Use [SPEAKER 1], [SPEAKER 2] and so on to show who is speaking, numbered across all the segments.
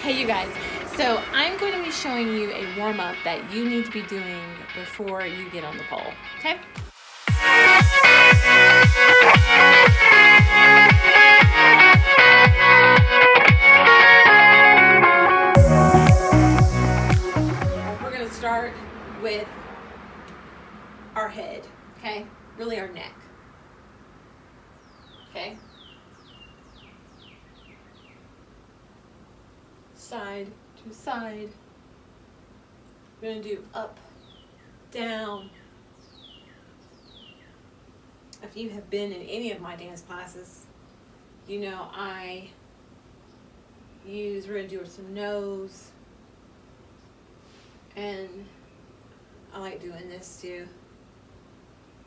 [SPEAKER 1] Hey you guys, so I'm going to be showing you a warm-up that you need to be doing before you get on the pole, okay? We're going to start with our head, okay? Really our neck, okay? Side to side. We're going to do up, down. If you have been in any of my dance classes, you know we're going to do some nose. And I like doing this too.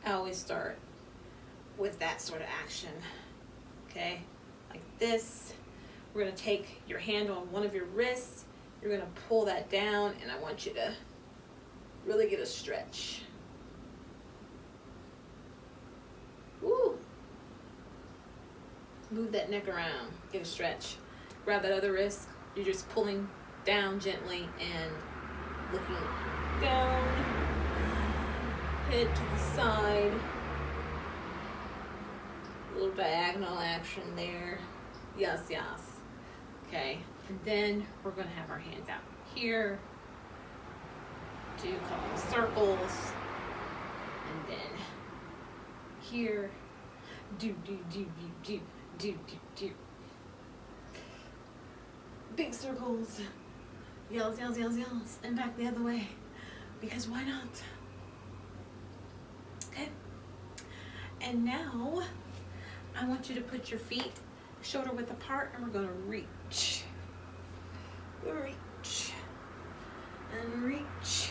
[SPEAKER 1] I always start with that sort of action, okay? Like this. We're going to take your hand on one of your wrists. You're going to pull that down, and I want you to really get a stretch. Woo! Move that neck around. Get a stretch. Grab that other wrist. You're just pulling down gently and looking down. Head to the side. A little diagonal action there. Yes, yes. Okay, and then we're going to have our hands out here, do a couple of circles, and then here, do. Big circles, yells, and back the other way, because why not? Okay, and now I want you to put your feet shoulder width apart, and we're going to reach and reach and reach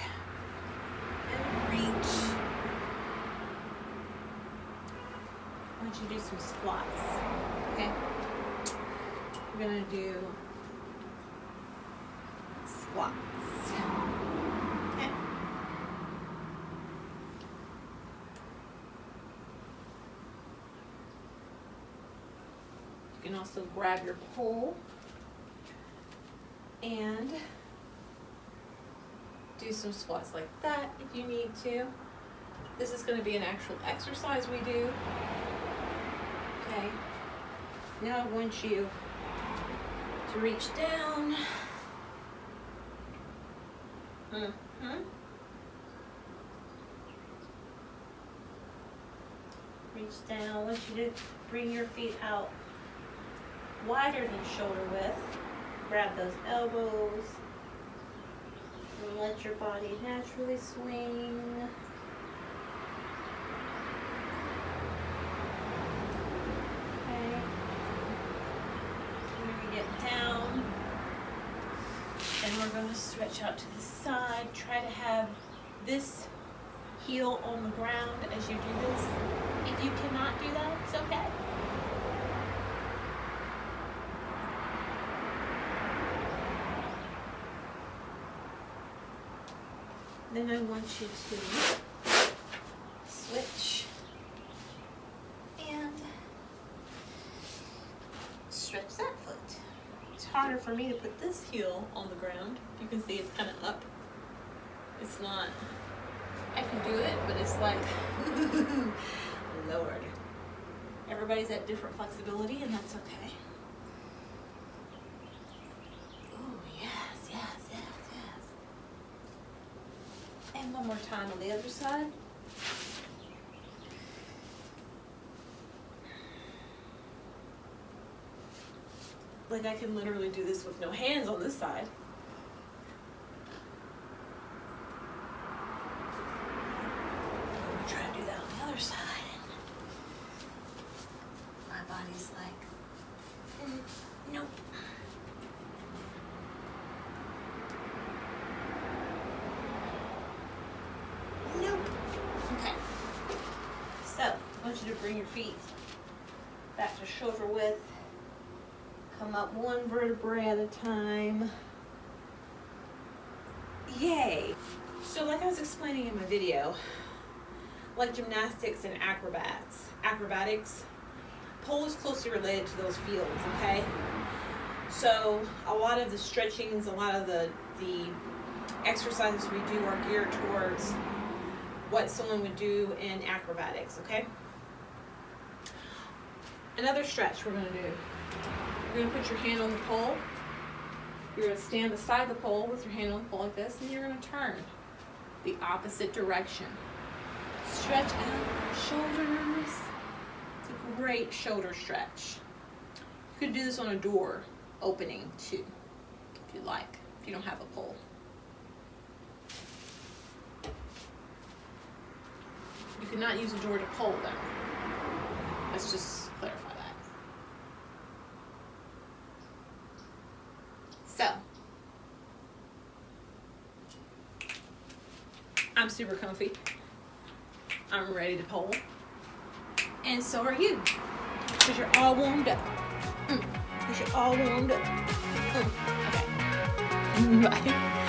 [SPEAKER 1] and reach. I want you to do some squats, okay? We're going to do squats, okay? You can also grab your pole and do some squats like that if you need to. This is going to be an actual exercise we do. Okay. Now I want you to reach down. Reach down. I want you to bring your feet out wider than shoulder width. Grab those elbows and let your body naturally swing. Okay. We're going to get down and we're going to stretch out to the side. Try to have this heel on the ground as you do this. If you cannot do that, it's okay. Then I want you to switch and stretch that foot. It's harder for me to put this heel on the ground. You can see it's kind of up. It's not, I can do it, but it's like, Lord. Everybody's at different flexibility, and that's okay. And one more time on the other side. Like I can literally do this with no hands on this side. I'm gonna try to do that on the other side. My body's like, nope. I want you to bring your feet back to shoulder width. Come up one vertebrae at a time. Yay! So like I was explaining in my video, like gymnastics and acrobatics, pole is closely related to those fields, okay? So a lot of the stretchings, a lot of the exercises we do are geared towards what someone would do in acrobatics, okay? Another stretch we're going to do. You're going to put your hand on the pole. You're going to stand beside the pole with your hand on the pole like this, and you're going to turn the opposite direction. Stretch out your shoulders. It's a great shoulder stretch. You could do this on a door opening too, if you like, if you don't have a pole. You could not use a door to pull them. Let's just clarify that. So, I'm super comfy. I'm ready to pole. And so are you. Because you're all warmed up. Because you're all warmed up. Okay. Bye.